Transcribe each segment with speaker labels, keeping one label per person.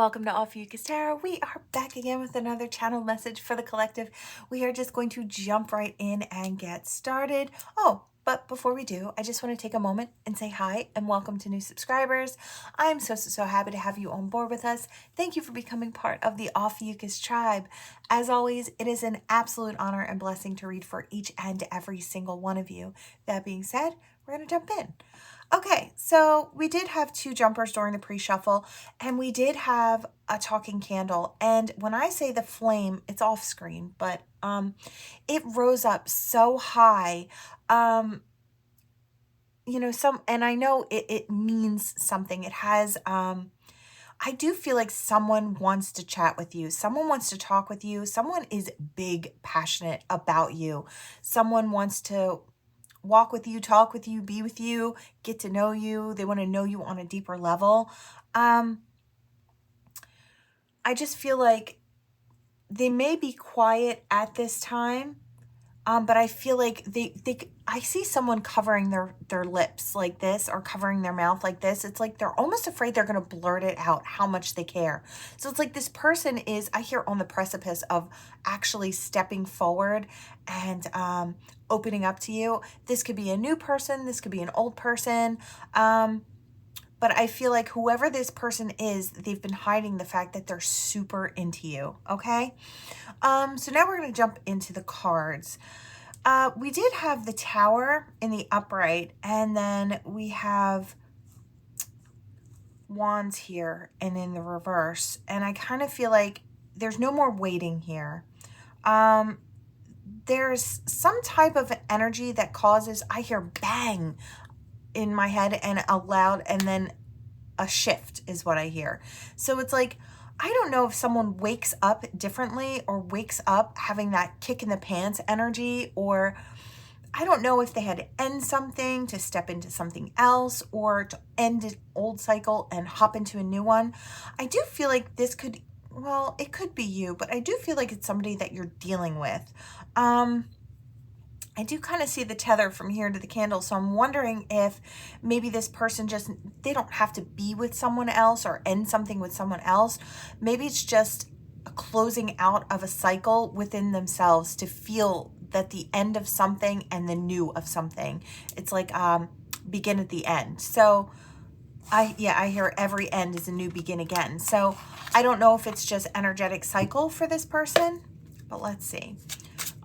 Speaker 1: Welcome to Ophiuchus Tarot. We are back again with another channel message for the collective. We are just going to jump right in and get started. Oh, but before we do, I just want to take a moment and say hi and welcome to new subscribers. I'm so happy to have you on board with us. Thank you for becoming part of the Ophiuchus tribe. As always, it is an absolute honor and blessing to read for each and every single one of you. That being said, we're going to jump in. Okay, so we did have two jumpers during the pre-shuffle, and we did have a talking candle. And when I say the flame, it's off screen, but it rose up so high. And I know it means something. It has, I do feel like someone wants to chat with you. Someone wants to talk with you. Someone is big, passionate about you. Someone wants to walk with you, talk with you, be with you, get to know you. They want to know you on a deeper level. I just feel like they may be quiet at this time, but I feel like I see someone covering their lips like this or covering their mouth like this. It's like they're almost afraid they're going to blurt it out how much they care. So it's like this person is, I hear, on the precipice of actually stepping forward and opening up to you. This could be a new person. This could be an old person. But I feel like whoever this person is, they've been hiding the fact that they're super into you, okay? So now we're going to jump into the cards. We did have the Tower in the upright, and then we have Wands here and in the reverse. And I kind of feel like there's no more waiting here. There's some type of energy that causes, I hear bang in my head and a loud, and then a shift is what I hear. So it's like, I don't know if someone wakes up differently or wakes up having that kick in the pants energy, or I don't know if they had to end something to step into something else or to end an old cycle and hop into a new one. I do feel like this could, well, it could be you, but I do feel like it's somebody that you're dealing with. I do kind of see the tether from here to the candle. So I'm wondering if maybe this person just, they don't have to be with someone else or end something with someone else. Maybe it's just a closing out of a cycle within themselves to feel that the end of something and the new of something. It's like begin at the end. So I hear every end is a new begin again. So I don't know if it's just energetic cycle for this person, but let's see.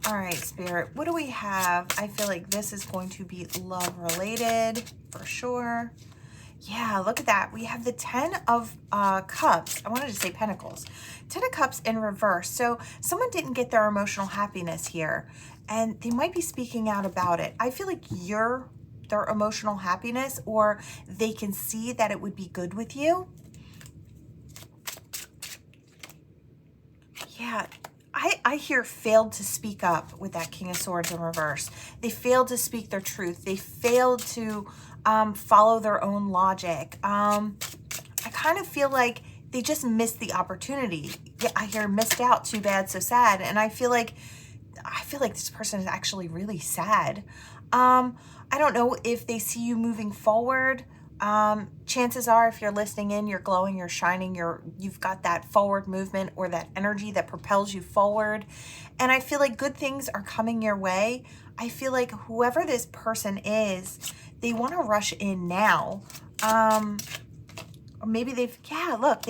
Speaker 1: All right, Spirit, what do we have? I feel like this is going to be love related for sure. Yeah, look at that. We have the 10 of Cups. I wanted to say Pentacles. 10 of Cups in reverse. So someone didn't get their emotional happiness here, and they might be speaking out about it. I feel like you're their emotional happiness, or they can see that it would be good with you. Yeah. I hear failed to speak up with that King of Swords in reverse. They failed to speak their truth. They failed to follow their own logic. I kind of feel like they just missed the opportunity. Yeah, I hear missed out, too bad, so sad. And I feel like this person is actually really sad. I don't know if they see you moving forward. Chances are, if you're listening in, you're glowing, you're shining, you've got that forward movement or that energy that propels you forward. And I feel like good things are coming your way. I feel like whoever this person is, they want to rush in now. Or maybe they've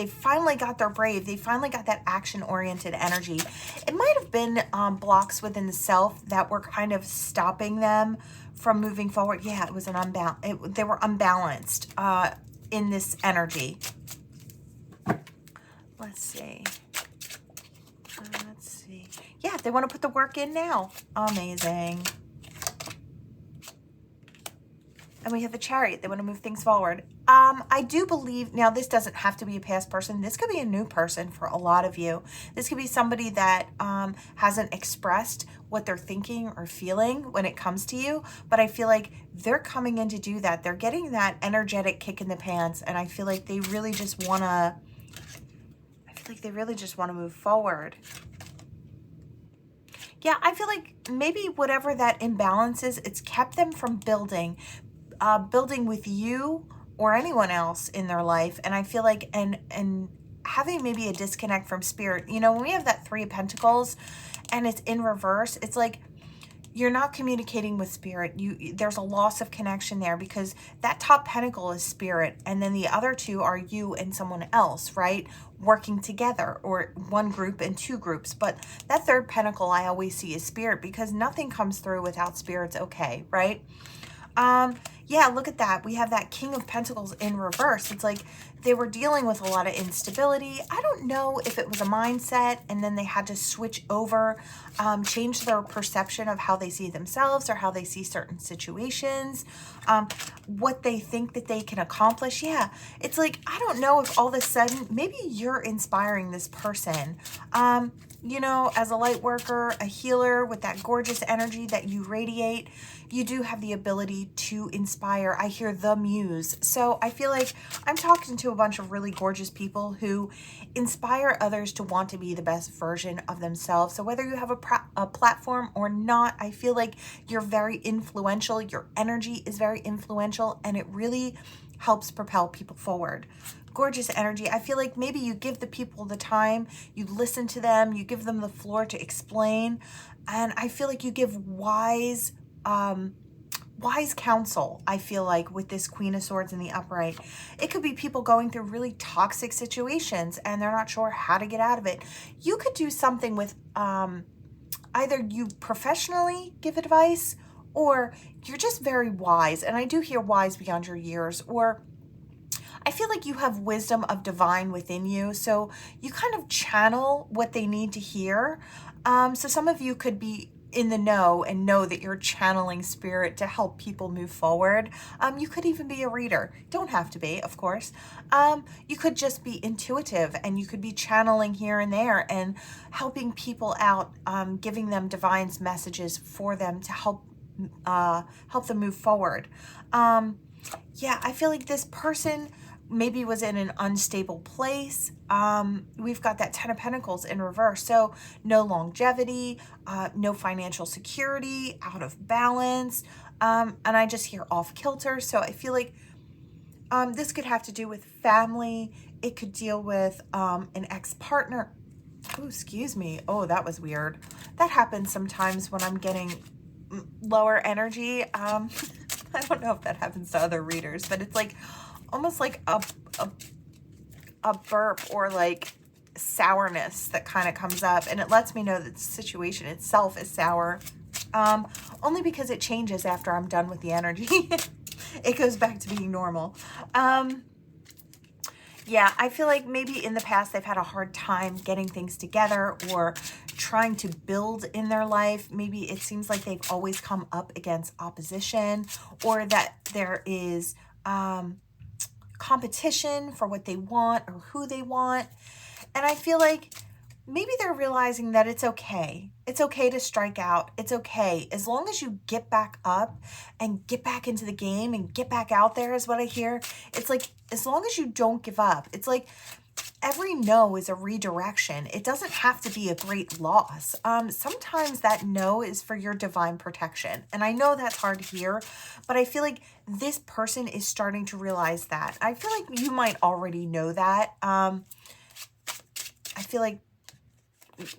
Speaker 1: finally got their brave. They finally got that action-oriented energy. It might have been blocks within the self that were kind of stopping them from moving forward. Yeah, it was they were unbalanced in this energy. Let's see. Yeah, they want to put the work in now. Amazing. And we have the Chariot. They want to move things forward. I do believe, now this doesn't have to be a past person. This could be a new person for a lot of you. This could be somebody that hasn't expressed what they're thinking or feeling when it comes to you. But I feel like they're coming in to do that. They're getting that energetic kick in the pants. And I feel like they really just want to, move forward. Yeah, I feel like maybe whatever that imbalance is, it's kept them from building with you or anyone else in their life. And I feel like, and having maybe a disconnect from spirit. You know, when we have that Three of Pentacles and it's in reverse, it's like you're not communicating with spirit. There's a loss of connection there, because that top pentacle is spirit, and then the other two are you and someone else, right? Working together, or one group and two groups. But that third pentacle I always see is spirit, because nothing comes through without spirit's okay, right? Yeah, look at that. We have that King of Pentacles in reverse. It's like they were dealing with a lot of instability. I don't know if it was a mindset and then they had to switch over, change their perception of how they see themselves or how they see certain situations, what they think that they can accomplish. Yeah, it's like, I don't know if all of a sudden, maybe you're inspiring this person. You know, as a light worker, a healer with that gorgeous energy that you radiate, you do have the ability to inspire. I hear the muse. So I feel like I'm talking to a bunch of really gorgeous people who inspire others to want to be the best version of themselves. So whether you have a platform or not, I feel like you're very influential. Your energy is very influential, and it really helps propel people forward. Gorgeous energy. I feel like maybe you give the people the time, you listen to them, you give them the floor to explain, and I feel like you give wise counsel. I feel like with this Queen of Swords in the upright, it could be people going through really toxic situations and they're not sure how to get out of it. You could do something with either you professionally give advice, or you're just very wise, and I do hear wise beyond your years, or I feel like you have wisdom of divine within you, so you kind of channel what they need to hear. So some of you could be in the know and know that you're channeling spirit to help people move forward. You could even be a reader. Don't have to be, of course. You could just be intuitive, and you could be channeling here and there and helping people out, giving them divine's messages for them to help them move forward. Yeah, I feel like this person maybe was in an unstable place. We've got that Ten of Pentacles in reverse. So no longevity, no financial security, out of balance. And I just hear off kilter. So I feel like this could have to do with family. It could deal with an ex-partner. Oh, excuse me. Oh, that was weird. That happens sometimes when I'm getting lower energy. I don't know if that happens to other readers, but it's like almost like a burp or like sourness that kind of comes up, and it lets me know that the situation itself is sour, only because it changes after I'm done with the energy. It goes back to being normal. Yeah, I feel like maybe in the past they've had a hard time getting things together or trying to build in their life. Maybe it seems like they've always come up against opposition, or that there is competition for what they want or who they want. And I feel like maybe they're realizing that it's okay. It's okay to strike out. It's okay. As long as you get back up and get back into the game and get back out there is what I hear. It's like, as long as you don't give up, it's like every no is a redirection. It doesn't have to be a great loss. Sometimes that no is for your divine protection. And I know that's hard to hear, but I feel like this person is starting to realize that. I feel like you might already know that. I feel like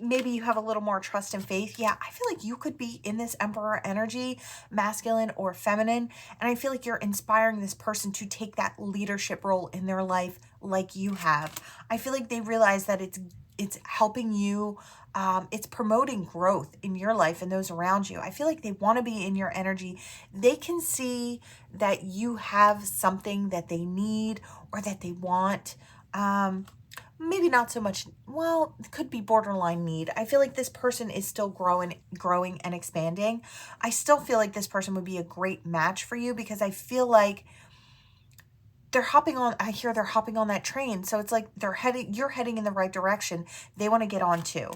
Speaker 1: maybe you have a little more trust and faith. Yeah, I feel like you could be in this Emperor energy, masculine or feminine. And I feel like you're inspiring this person to take that leadership role in their life like you have. I feel like they realize that it's helping you. It's promoting growth in your life and those around you. I feel like they want to be in your energy. They can see that you have something that they need or that they want. Maybe not so much, well, it could be borderline need. I feel like this person is still growing and expanding. I still feel like this person would be a great match for you, because I feel like I hear they're hopping on that train. So it's like you're heading in the right direction. They want to get on too.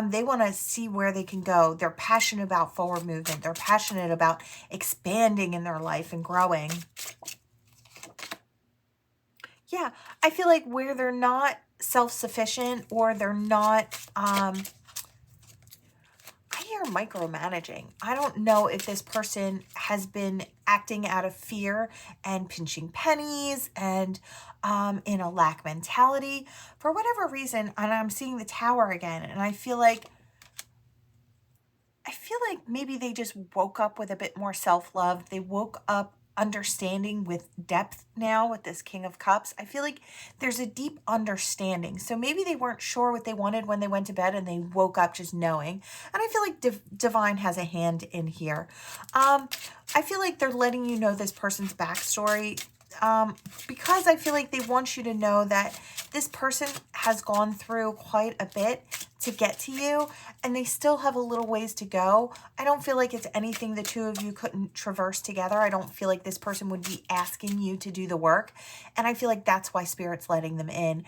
Speaker 1: They want to see where they can go. They're passionate about forward movement. They're passionate about expanding in their life and growing. Yeah, I feel like where they're not self-sufficient, or they're not, hear micromanaging. I don't know if this person has been acting out of fear and pinching pennies and in a lack mentality for whatever reason. And I'm seeing the Tower again, and I feel like maybe they just woke up with a bit more self-love. They woke up understanding with depth now with this King of Cups. I feel like there's a deep understanding. So maybe they weren't sure what they wanted when they went to bed and they woke up just knowing. And I feel like Divine has a hand in here. I feel like they're letting you know this person's backstory because I feel like they want you to know that this person has gone through quite a bit to get to you, and they still have a little ways to go. I don't feel like it's anything the two of you couldn't traverse together. I don't feel like this person would be asking you to do the work, and I feel like that's why Spirit's letting them in.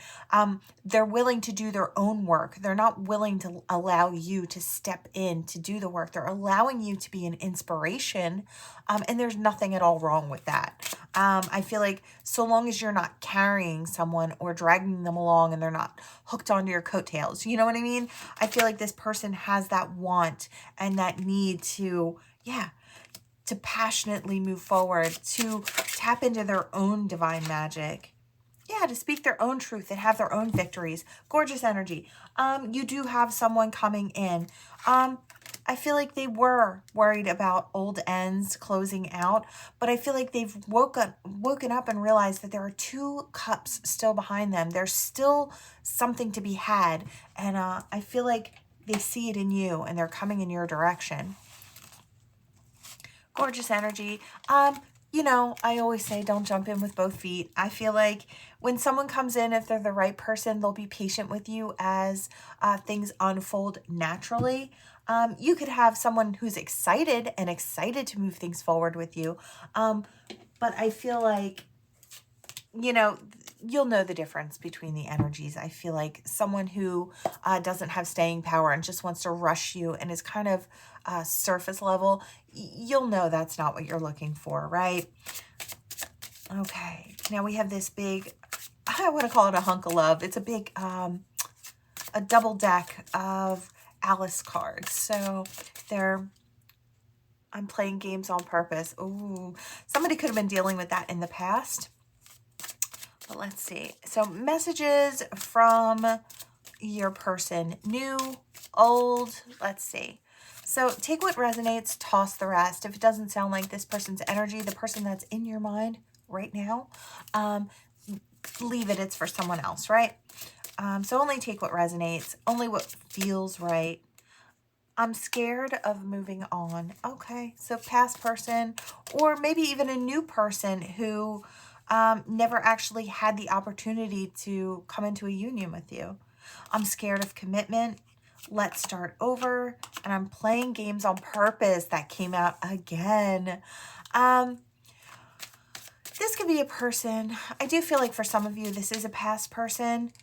Speaker 1: They're willing to do their own work. They're not willing to allow you to step in to do the work. They're allowing you to be an inspiration, and there's nothing at all wrong with that. I feel like so long as you're not carrying someone or dragging them along and they're not hooked onto your coattails, you know what I mean? I feel like this person has that want and that need to, to passionately move forward, to tap into their own divine magic. Yeah, to speak their own truth and have their own victories. Gorgeous energy. You do have someone coming in. I feel like they were worried about old ends closing out, but I feel like they've woken up and realized that there are 2 cups still behind them. There's still something to be had, and I feel like they see it in you and they're coming in your direction. Gorgeous energy. You know, I always say don't jump in with both feet. I feel like when someone comes in, if they're the right person, they'll be patient with you as things unfold naturally. You could have someone who's excited to move things forward with you. But I feel like, you know, you'll know the difference between the energies. I feel like someone who doesn't have staying power and just wants to rush you and is kind of surface level, you'll know that's not what you're looking for, right? Okay, now we have this big, I want to call it a hunk of love. It's a big, a double deck of Alice cards. So I'm playing games on purpose. Ooh, somebody could have been dealing with that in the past. But let's see. So messages from your person, new, old, let's see. So take what resonates, toss the rest. If it doesn't sound like this person's energy, the person that's in your mind right now, leave it. It's for someone else, right? So only take what resonates, only what feels right. I'm scared of moving on. Okay, so past person, or maybe even a new person who never actually had the opportunity to come into a union with you. I'm scared of commitment. Let's start over. And I'm playing games on purpose. That came out again. This could be a person. I do feel like for some of you, this is a past person.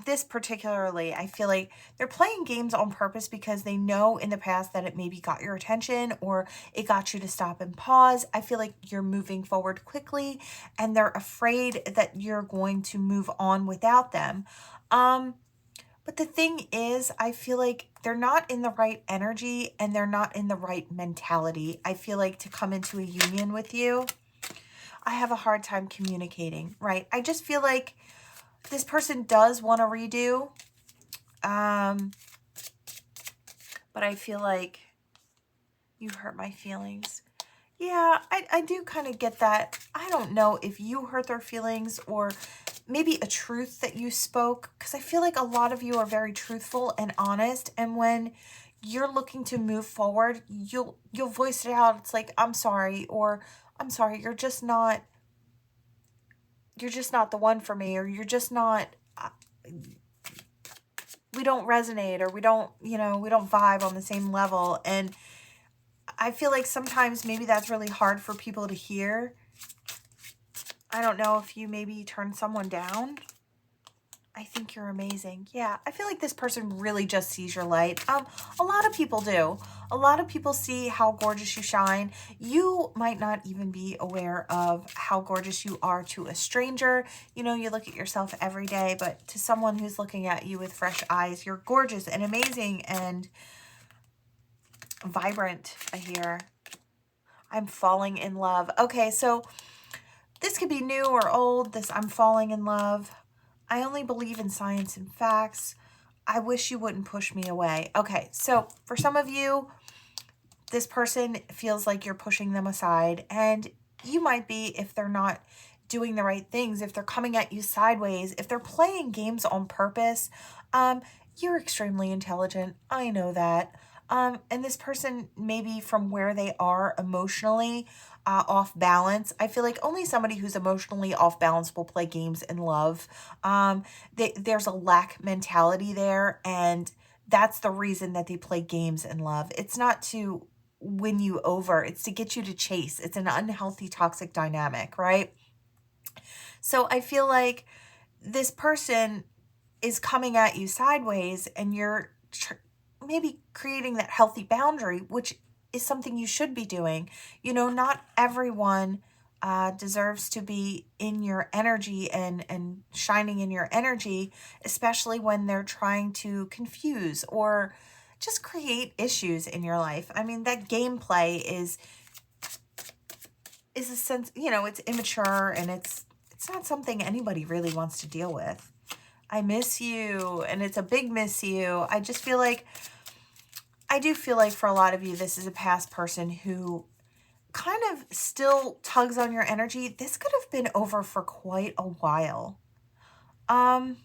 Speaker 1: This particularly, I feel like they're playing games on purpose because they know in the past that it maybe got your attention or it got you to stop and pause. I feel like you're moving forward quickly and they're afraid that you're going to move on without them. But the thing is, I feel like they're not in the right energy and they're not in the right mentality. I feel like to come into a union with you, I have a hard time communicating, right? I just feel like this person does want to redo, but I feel like you hurt my feelings. Yeah, I do kind of get that. I don't know if you hurt their feelings or maybe a truth that you spoke, because I feel like a lot of you are very truthful and honest, and when you're looking to move forward, you'll voice it out. It's like, I'm sorry, or I'm sorry, you're just not the one for me, or you're just not, we don't resonate, or we don't, we don't vibe on the same level. And I feel like sometimes maybe that's really hard for people to hear. I don't know if you maybe turn someone down. I think you're amazing. Yeah, I feel like this person really just sees your light. A lot of people do. A lot of people see how gorgeous you shine. You might not even be aware of how gorgeous you are to a stranger. You know, you look at yourself every day, but to someone who's looking at you with fresh eyes, you're gorgeous and amazing and vibrant, I hear. I'm falling in love. Okay, so this could be new or old, this I'm falling in love. I only believe in science and facts. I wish you wouldn't push me away. Okay, so for some of you, this person feels like you're pushing them aside, and you might be if they're not doing the right things, if they're coming at you sideways, if they're playing games on purpose. You're extremely intelligent. I know that. And this person, maybe from where they are emotionally off balance, I feel like only somebody who's emotionally off balance will play games in love. There's a lack mentality there, and that's the reason that they play games in love. It's not to win you over, it's to get you to chase. It's an unhealthy, toxic dynamic, right? So I feel like this person is coming at you sideways, and you're maybe creating that healthy boundary, which is something you should be doing. You know, not everyone deserves to be in your energy and shining in your energy, especially when they're trying to confuse or just create issues in your life. I mean, that gameplay is a sense, you know, it's immature, and it's not something anybody really wants to deal with. I miss you, and it's a big miss you. I just feel like, I do feel like for a lot of you, this is a past person who kind of still tugs on your energy. This could have been over for quite a while. And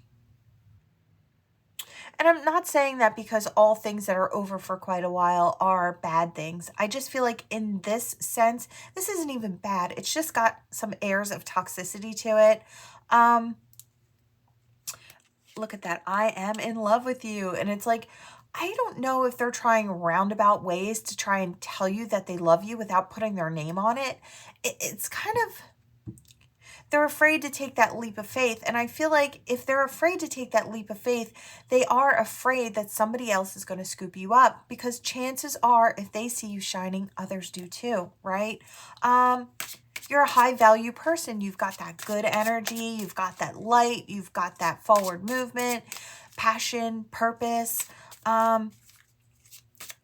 Speaker 1: I'm not saying that because all things that are over for quite a while are bad things. I just feel like in this sense, this isn't even bad. It's just got some airs of toxicity to it. Look at that. I am in love with you. And it's like, I don't know if they're trying roundabout ways to try and tell you that they love you without putting their name on it. It's kind of, they're afraid to take that leap of faith. And I feel like if they're afraid to take that leap of faith, they are afraid that somebody else is going to scoop you up, because chances are if they see you shining, others do too, right? You're a high value person. You've got that good energy. You've got that light. You've got that forward movement, passion, purpose. And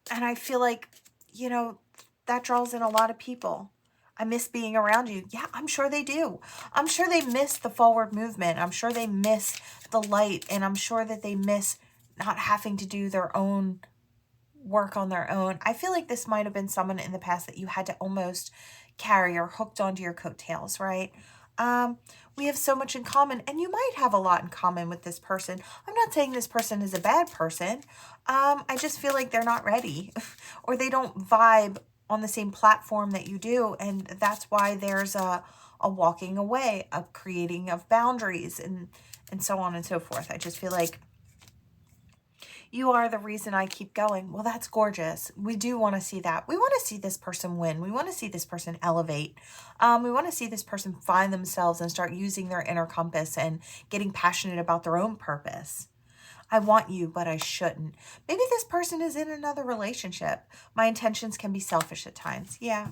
Speaker 1: I feel like, you know, that draws in a lot of people. I miss being around you. Yeah, I'm sure they do. I'm sure they miss the forward movement. I'm sure they miss the light. And I'm sure that they miss not having to do their own work on their own. I feel like this might have been someone in the past that you had to almost carry or hooked onto your coattails, right? We have so much in common, and you might have a lot in common with this person. I'm not saying this person is a bad person. I just feel like they're not ready or they don't vibe on the same platform that you do. And that's why there's a walking away, a creating of boundaries, and so on and so forth. I just feel like you are the reason I keep going. Well, that's gorgeous. We do want to see that. We want to see this person win. We want to see this person elevate. We want to see this person find themselves and start using their inner compass and getting passionate about their own purpose. I want you, but I shouldn't. Maybe this person is in another relationship. My intentions can be selfish at times. Yeah.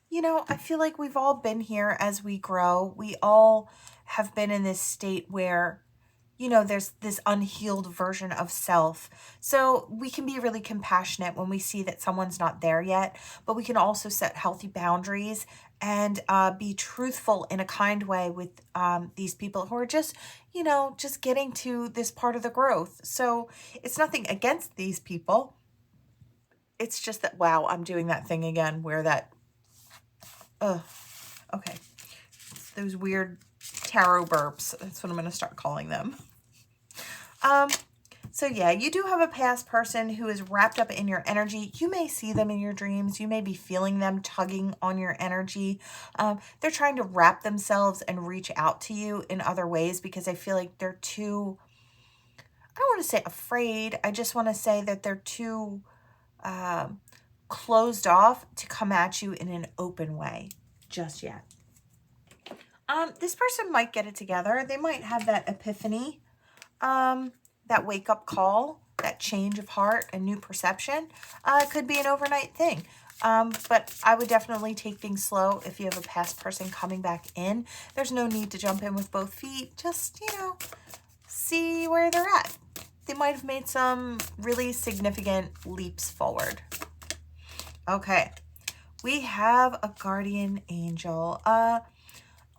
Speaker 1: You know, I feel like we've all been here as we grow. We all have been in this state where, you know, there's this unhealed version of self. So we can be really compassionate when we see that someone's not there yet, but we can also set healthy boundaries and be truthful in a kind way with these people who are just, you know, just getting to this part of the growth. So it's nothing against these people. It's just that, wow, I'm doing that thing again where that, okay. Those weird tarot burps. That's what I'm going to start calling them. So yeah, you do have a past person who is wrapped up in your energy. You may see them in your dreams. You may be feeling them tugging on your energy. They're trying to wrap themselves and reach out to you in other ways because I feel like they're too, I don't want to say afraid. I just want to say that they're too closed off to come at you in an open way just yet. This person might get it together. They might have that epiphany, that wake-up call, that change of heart, a new perception. It could be an overnight thing. But I would definitely take things slow if you have a past person coming back in. There's no need to jump in with both feet. Just, see where they're at. They might have made some really significant leaps forward. Okay. We have a guardian angel. A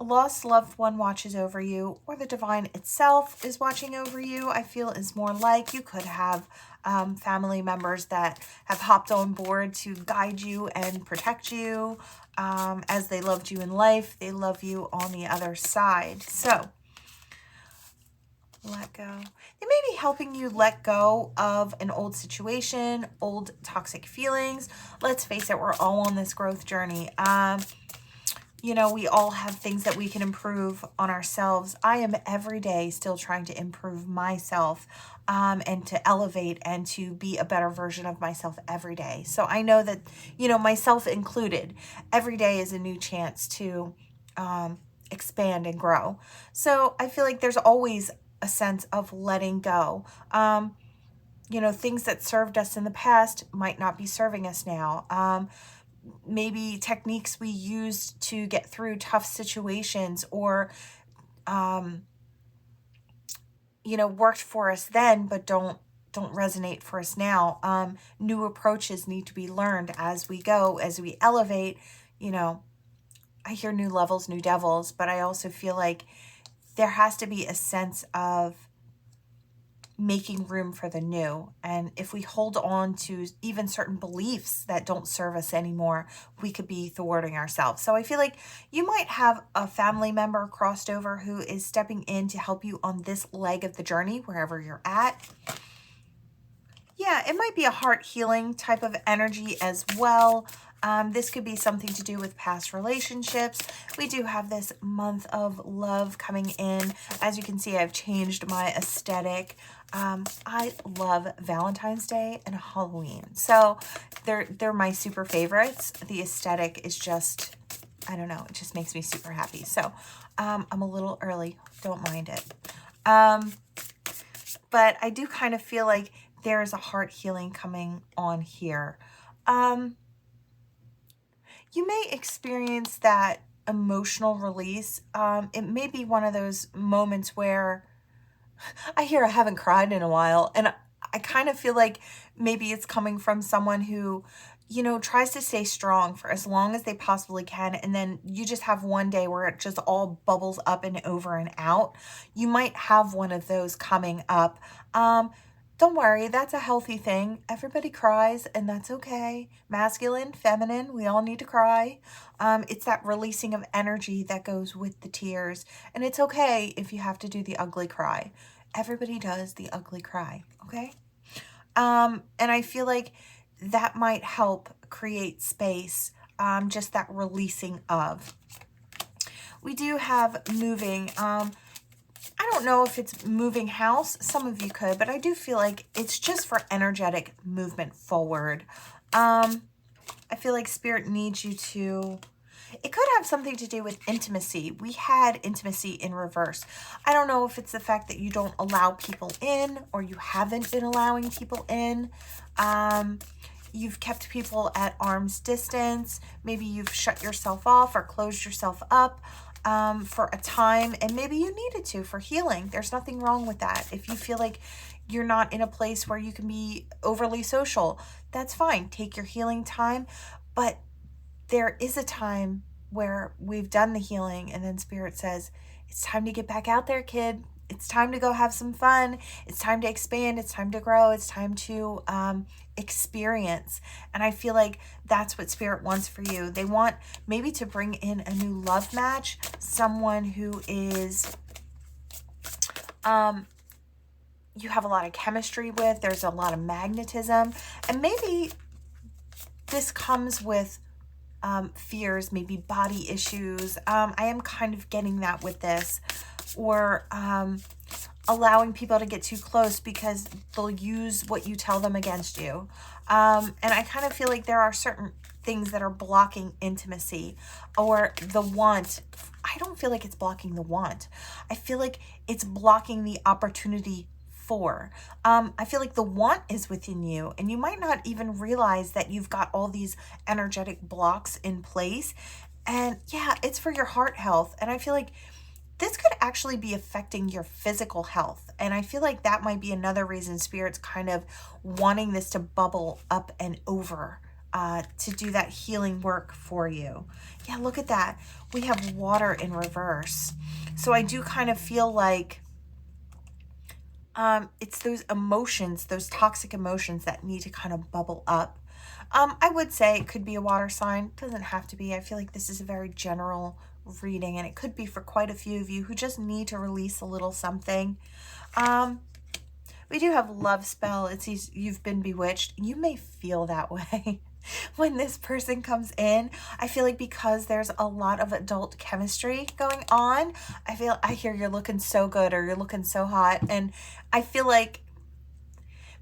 Speaker 1: lost loved one watches over you, or the divine itself is watching over you. I feel is more like you could have family members that have hopped on board to guide you and protect you. As they loved you in life, they love you on the other side. So, let go. They may be helping you let go of an old situation, old toxic feelings. Let's face it, we're all on this growth journey. We all have things that we can improve on ourselves. I am every day still trying to improve myself and to elevate and to be a better version of myself every day. So I know that, myself included, every day is a new chance to expand and grow. So I feel like there's always a sense of letting go. Things that served us in the past might not be serving us now. Maybe techniques we used to get through tough situations or, worked for us then, but don't resonate for us now. New approaches need to be learned as we go, as we elevate. I hear new levels, new devils, but I also feel like there has to be a sense of making room for the new. And if we hold on to even certain beliefs that don't serve us anymore, we could be thwarting ourselves. So I feel like you might have a family member crossed over who is stepping in to help you on this leg of the journey, wherever you're at. Yeah, it might be a heart healing type of energy as well. This could be something to do with past relationships. We do have this month of love coming in. As you can see, I've changed my aesthetic. I love Valentine's Day and Halloween. So they're my super favorites. The aesthetic is just, I don't know, it just makes me super happy. So I'm a little early. Don't mind it. But I do kind of feel like there is a heart healing coming on here. You may experience that emotional release. It may be one of those moments where I haven't cried in a while, and I kind of feel like maybe it's coming from someone who, tries to stay strong for as long as they possibly can, and then you just have one day where it just all bubbles up and over and out. You might have one of those coming up. Don't worry, that's a healthy thing. Everybody cries, and that's okay. Masculine, feminine, we all need to cry. It's that releasing of energy that goes with the tears. And it's okay if you have to do the ugly cry. Everybody does the ugly cry, okay? And I feel like that might help create space, just that releasing of. We do have moving. I don't know if it's moving house. Some of you could, but I do feel like it's just for energetic movement forward. I feel like Spirit needs you to... It could have something to do with intimacy. We had intimacy in reverse. I don't know if it's the fact that you don't allow people in or you haven't been allowing people in. You've kept people at arm's distance. Maybe you've shut yourself off or closed yourself up for a time, and maybe you needed to for healing. There's nothing wrong with that. If you feel like you're not in a place where you can be overly social, that's fine. Take your healing time, but there is a time where we've done the healing and then Spirit says, it's time to get back out there, kid. It's time to go have some fun. It's time to expand. It's time to grow. It's time to experience. And I feel like that's what Spirit wants for you. They want maybe to bring in a new love match, someone who is, you have a lot of chemistry with, there's a lot of magnetism, and maybe this comes with fears, maybe body issues. I am kind of getting that with this, or allowing people to get too close because they'll use what you tell them against you. And I kind of feel like there are certain things that are blocking intimacy or the want. I don't feel like it's blocking the want. I feel like it's blocking the opportunity for. I feel like the want is within you, and you might not even realize that you've got all these energetic blocks in place. And yeah, it's for your heart health. And I feel like this could actually be affecting your physical health. And I feel like that might be another reason Spirit's kind of wanting this to bubble up and over, to do that healing work for you. Yeah, look at that. We have water in reverse. So I do kind of feel like it's those emotions, those toxic emotions that need to kind of bubble up. I would say it could be a water sign. It doesn't have to be. I feel like this is a very general reading, and it could be for quite a few of you who just need to release a little something. We do have love spell. It says you've been bewitched. You may feel that way when this person comes in. I feel like because there's a lot of adult chemistry going on, I hear you're looking so good or you're looking so hot. And I feel like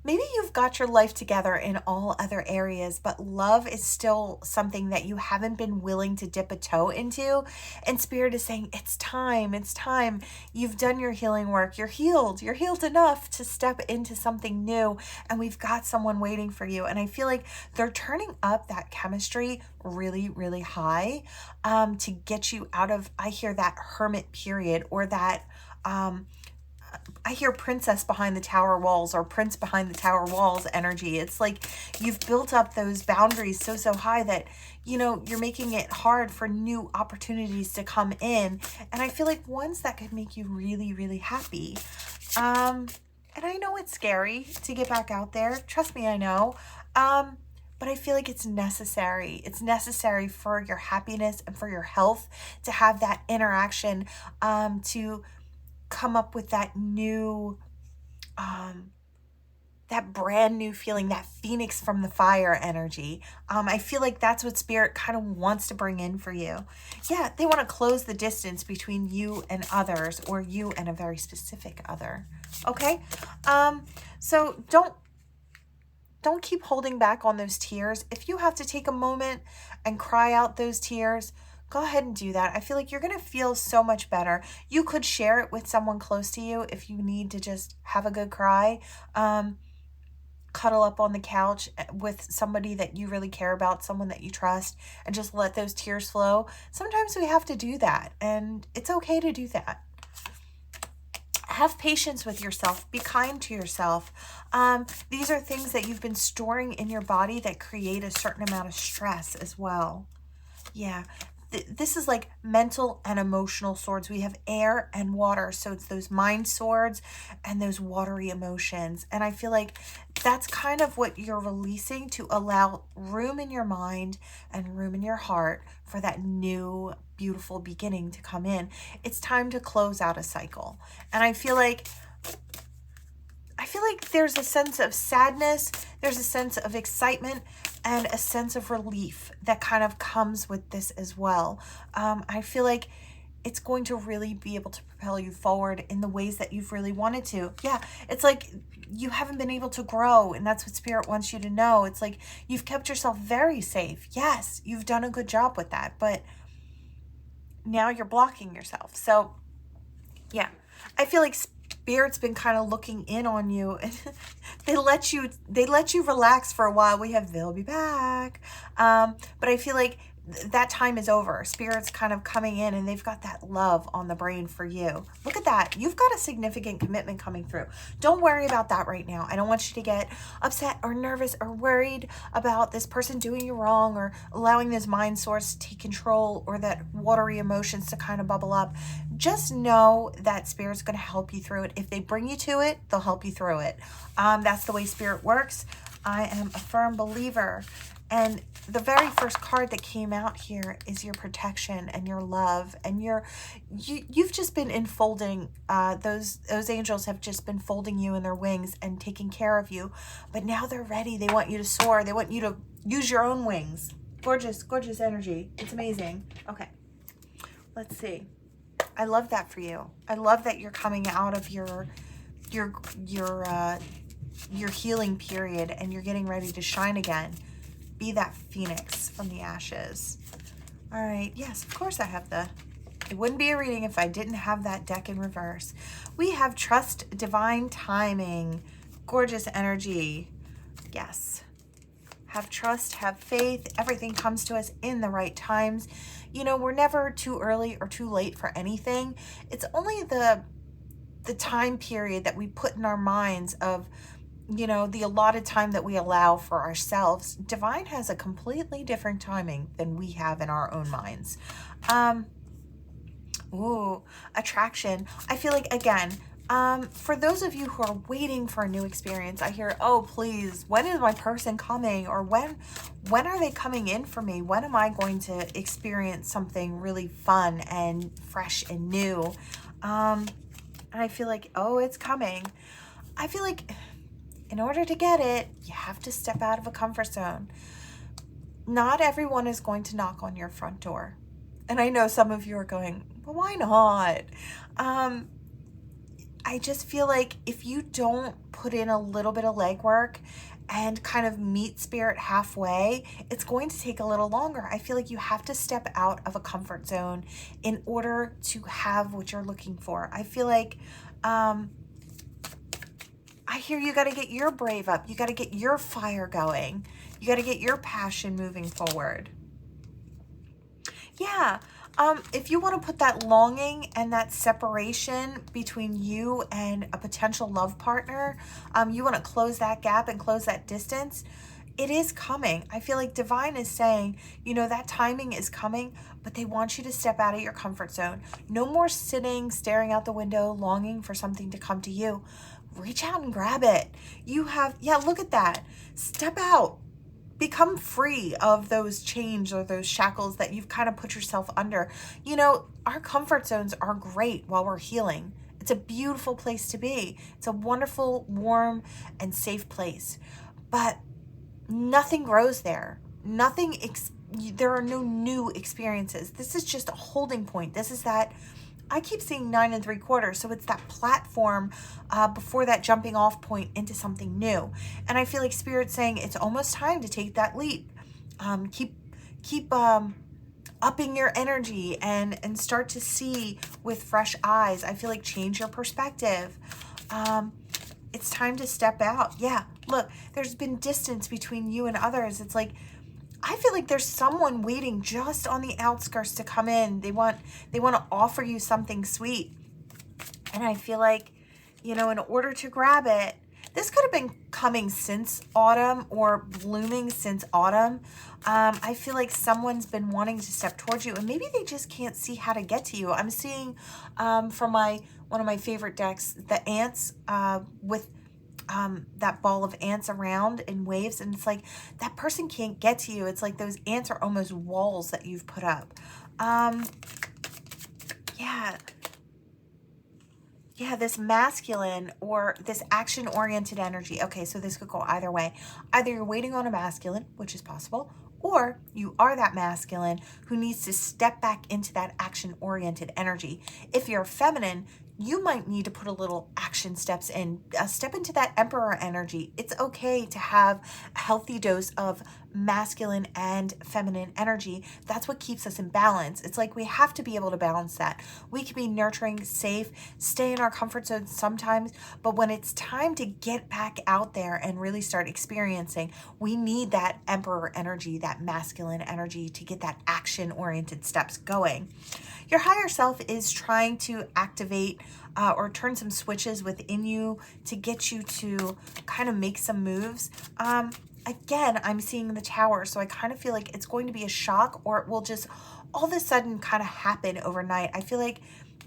Speaker 1: maybe you've got your life together in all other areas, but love is still something that you haven't been willing to dip a toe into. And Spirit is saying, it's time, it's time. You've done your healing work. You're healed enough to step into something new. And we've got someone waiting for you. And I feel like they're turning up that chemistry really, really high, to get you out of, I hear that hermit period, or that, I hear princess behind the tower walls or prince behind the tower walls energy. It's like you've built up those boundaries so high that, you know, you're making it hard for new opportunities to come in. And I feel like ones that could make you really, really happy. And I know it's scary to get back out there. Trust me, I know. But I feel like it's necessary. It's necessary for your happiness and for your health to have that interaction, to come up with that new, that brand new feeling, that phoenix from the fire energy. I feel like that's what Spirit kind of wants to bring in for you. Yeah, they want to close the distance between you and others, or you and a very specific other. Okay? So don't keep holding back on those tears. If you have to take a moment and cry out those tears, go ahead and do that. I feel like you're going to feel so much better. You could share it with someone close to you if you need to just have a good cry. Cuddle up on the couch with somebody that you really care about, someone that you trust, and just let those tears flow. Sometimes we have to do that, and it's okay to do that. Have patience with yourself. Be kind to yourself. These are things that you've been storing in your body that create a certain amount of stress as well. Yeah. This is like mental and emotional swords. We have air and water. So it's those mind swords and those watery emotions. And I feel like that's kind of what you're releasing to allow room in your mind and room in your heart for that new, beautiful beginning to come in. It's time to close out a cycle. And I feel like there's a sense of sadness, there's a sense of excitement, and a sense of relief that kind of comes with this as well. I feel like it's going to really be able to propel you forward in the ways that you've really wanted to. Yeah, it's like you haven't been able to grow, and that's what Spirit wants you to know. It's like you've kept yourself very safe. Yes, you've done a good job with that, but now you're blocking yourself. So yeah, I feel like Spirit's been kind of looking in on you, and they let you relax for a while. We have they'll be back, but I feel like that time is over. Spirit's kind of coming in, and they've got that love on the brain for you. Look at that. You've got a significant commitment coming through. Don't worry about that right now. I don't want you to get upset or nervous or worried about this person doing you wrong, or allowing this mind source to take control, or that watery emotions to kind of bubble up. Just know that Spirit's going to help you through it. If they bring you to it, they'll help you through it. That's the way Spirit works. I am a firm believer. And the very first card that came out here is your protection and your love, and you've just been enfolding, those angels have just been folding you in their wings and taking care of you. But now they're ready. They want you to soar. They want you to use your own wings. Gorgeous, gorgeous energy. It's amazing. Okay, let's see. I love that for you. I love that you're coming out of your healing period, and you're getting ready to shine again. Be that phoenix from the ashes. All right. Yes, of course I have it wouldn't be a reading if I didn't have that deck in reverse. We have trust, divine timing, gorgeous energy. Yes. Have trust, have faith. Everything comes to us in the right times. You know, we're never too early or too late for anything. It's only the time period that we put in our minds of, you know, the allotted time that we allow for ourselves. Divine has a completely different timing than we have in our own minds. Ooh, attraction. I feel like, again, for those of you who are waiting for a new experience, I hear, oh, please, when is my person coming? Or when are they coming in for me? When am I going to experience something really fun and fresh and new? And I feel like, oh, it's coming. I feel like in order to get it, you have to step out of a comfort zone. Not everyone is going to knock on your front door. And I know some of you are going, well, why not? I just feel like if you don't put in a little bit of legwork and kind of meet spirit halfway, it's going to take a little longer. I feel like you have to step out of a comfort zone in order to have what you're looking for. I feel like, I hear you got to get your brave up. You got to get your fire going. You got to get your passion moving forward. Yeah. If you want to put that longing and that separation between you and a potential love partner, you want to close that gap and close that distance, it is coming. I feel like divine is saying, you know, that timing is coming, but they want you to step out of your comfort zone. No more sitting, staring out the window, longing for something to come to you. Reach out and grab it. You have, yeah, look at that. Step out. Become free of those chains or those shackles that you've kind of put yourself under. You know, our comfort zones are great while we're healing. It's a beautiful place to be. It's a wonderful, warm, and safe place. But nothing grows there. There are no new experiences. This is just a holding point. This is that, I keep seeing 9 3/4. So it's that platform before that jumping off point into something new. And I feel like Spirit's saying it's almost time to take that leap. Keep upping your energy and start to see with fresh eyes. I feel like change your perspective. It's time to step out. Yeah, look, there's been distance between you and others. It's like, I feel like there's someone waiting just on the outskirts to come in. They want to offer you something sweet. And I feel like, you know, in order to grab it, this could have been coming since autumn or blooming since autumn. I feel like someone's been wanting to step towards you and maybe they just can't see how to get to you. I'm seeing from one of my favorite decks, the ants with that ball of ants around in waves, and it's like that person can't get to you. It's like those ants are almost walls that you've put up. Yeah, this masculine or this action-oriented energy. Okay, so this could go either way. Either you're waiting on a masculine, which is possible, or you are that masculine who needs to step back into that action-oriented energy. If you're feminine, you might need to put a little action steps in. Step into that emperor energy. It's okay to have a healthy dose of masculine and feminine energy. That's what keeps us in balance. It's like we have to be able to balance that. We can be nurturing, safe, stay in our comfort zone sometimes, but when it's time to get back out there and really start experiencing, we need that emperor energy, that masculine energy to get that action-oriented steps going. Your higher self is trying to activate or turn some switches within you to get you to kind of make some moves. Again, I'm seeing the Tower, so I kind of feel like it's going to be a shock, or it will just all of a sudden kind of happen overnight. I feel like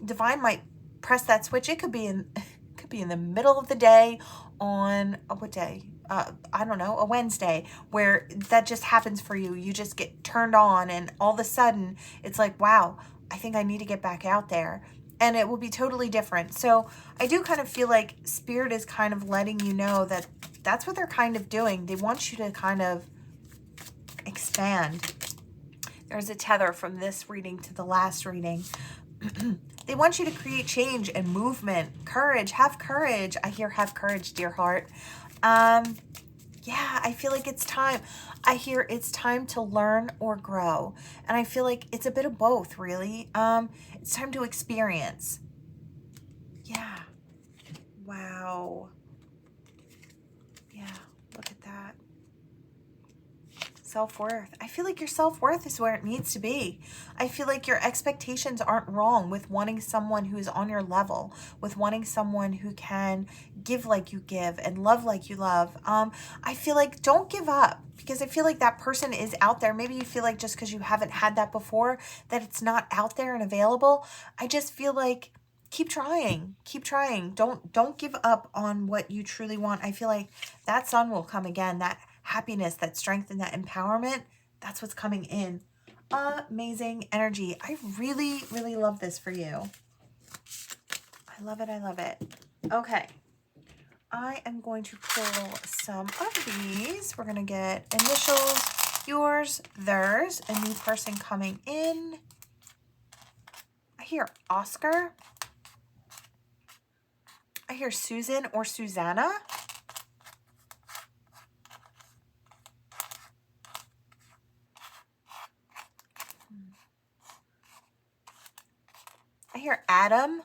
Speaker 1: divine might press that switch. It could be in the middle of the day on what day? I don't know, a Wednesday, where that just happens for you. You just get turned on, and all of a sudden it's like, wow, I think I need to get back out there. And it will be totally different. So I do kind of feel like Spirit is kind of letting you know that that's what they're kind of doing. They want you to kind of expand. There's a tether from this reading to the last reading. They want you to create change and movement. Courage. Have courage. I hear have courage, dear heart. Yeah, I feel like it's time. I hear it's time to learn or grow. And I feel like it's a bit of both, really. It's time to experience. Yeah. Wow. Yeah, look at that. Self-worth. I feel like your self-worth is where it needs to be. I feel like your expectations aren't wrong with wanting someone who is on your level, with wanting someone who can give like you give and love like you love. I feel like don't give up, because I feel like that person is out there. Maybe you feel like just because you haven't had that before that it's not out there and available. I just feel like keep trying. Keep trying. Don't give up on what you truly want. I feel like that sun will come again. That happiness, that strength, and that empowerment, that's what's coming in. Amazing energy. I really, really love this for you. I love it. I love it. Okay. I am going to pull some of these. We're going to get initials, yours, theirs, a new person coming in. I hear Oscar. I hear Susan or Susanna. I hear Adam,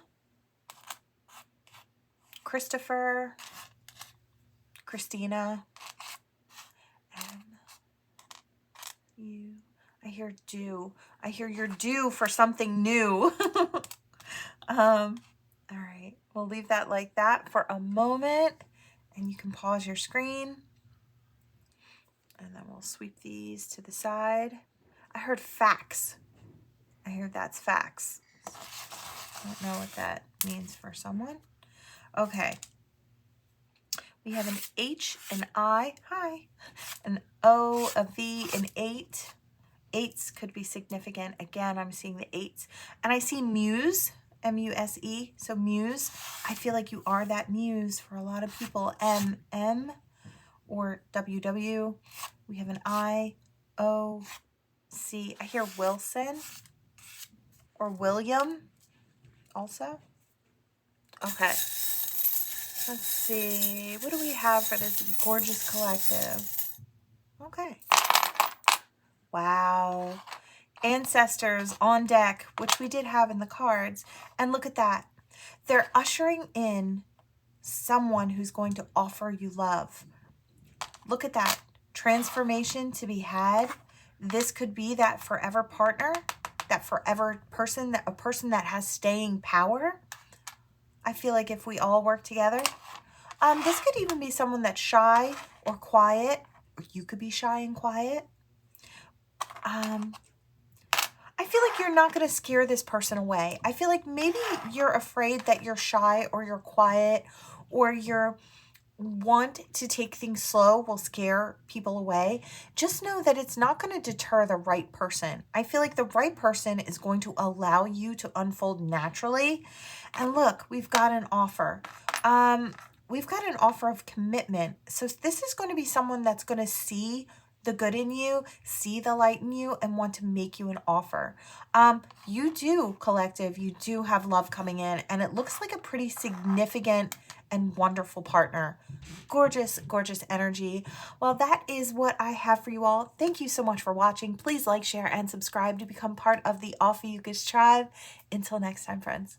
Speaker 1: Christopher, Christina, and you. I hear due. I hear you're due for something new. All right, we'll leave that like that for a moment, and you can pause your screen, and then we'll sweep these to the side. I heard facts. I hear that's facts. I don't know what that means for someone. Okay. We have an H, an I, hi, an O, a V, an 8. Eights could be significant. Again, I'm seeing the 8s. And I see muse, M-U-S-E. So muse, I feel like you are that muse for a lot of people. M-M or W-W. We have an I, O, C. I hear Wilson or William also. Okay. Let's see. What do we have for this gorgeous collective? Okay. Wow. Ancestors on deck, which we did have in the cards. And look at that. They're ushering in someone who's going to offer you love. Look at that. Transformation to be had. This could be that forever partner, that forever person, a person that has staying power. I feel like if we all work together, this could even be someone that's shy or quiet, or you could be shy and quiet. I feel like you're not going to scare this person away. I feel like maybe you're afraid that you're shy or you're quiet or you're want to take things slow will scare people away. Just know that it's not going to deter the right person. I feel like the right person is going to allow you to unfold naturally. And look, we've got an offer. We've got an offer of commitment. So this is going to be someone that's going to see the good in you, see the light in you, and want to make you an offer. You do, collective, you do have love coming in, and it looks like a pretty significant and wonderful partner. Gorgeous, gorgeous energy. Well, that is what I have for you all. Thank you so much for watching. Please like, share, and subscribe to become part of the Ophiuchus tribe. Until next time, friends.